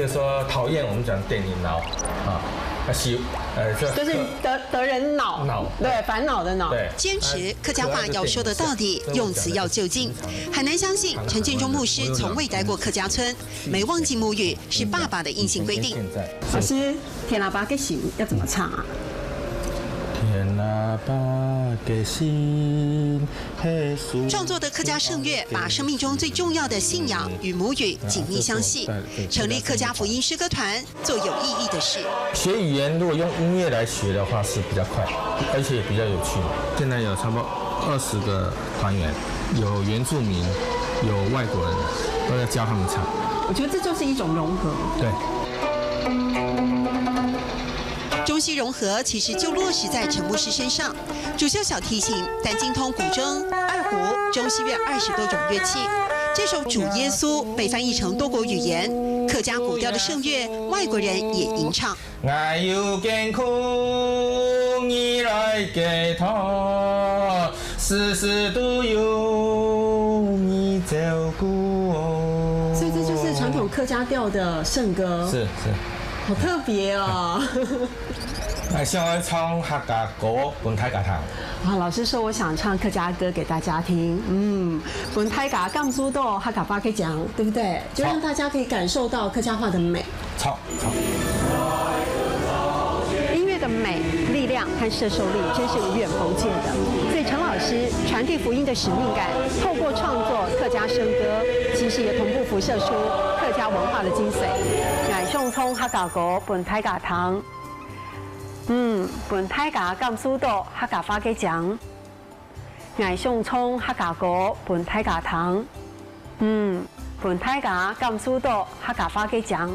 如说讨厌，我们讲电影脑啊，就是得人恼，对，烦恼的恼。对，坚持客家话要说得到底，用词要就近。很难相信陈建中牧师从未待过客家村，没忘记母语是爸爸的硬性规定。老师，天喇叭给心要怎么唱啊？天喇叭给心，创作的客家圣乐，把生命中最重要的信仰与母语紧密相系。成立客家福音诗歌团，做有意义的事。学语言如果用音乐来学的话是比较快，而且也比较有趣。现在有差不多20个团员，有原住民，有外国人，都在教他们唱。我觉得这就是一种融合。对。中西融合其实就落实在陈牧师身上，主修小提琴，但精通古筝、二胡、中西乐20多种乐器。这首《主耶稣》被翻译成多国语言，客家古调的圣乐，外国人也吟唱。我有艰苦，你来给他，事事都有你照顾我。所以这就是传统客家调的圣歌。是。好特别哦！想要唱客家歌，本太家唱。啊，老师说我想唱客家歌给大家听，本太家甘肃豆客家话可以讲，对不对？就让大家可以感受到客家话的美。唱。音乐的美、力量和摄受力真是无远弗届的。所以陈老师传递福音的使命感，透过创作客家圣歌，其实也同步辐射出客家文化的精髓。乃送葱客家歌，本太家汤。本太家甘肃豆客家话嘅讲。乃送葱客家歌，本太家汤。本太家甘肃豆客家话嘅讲。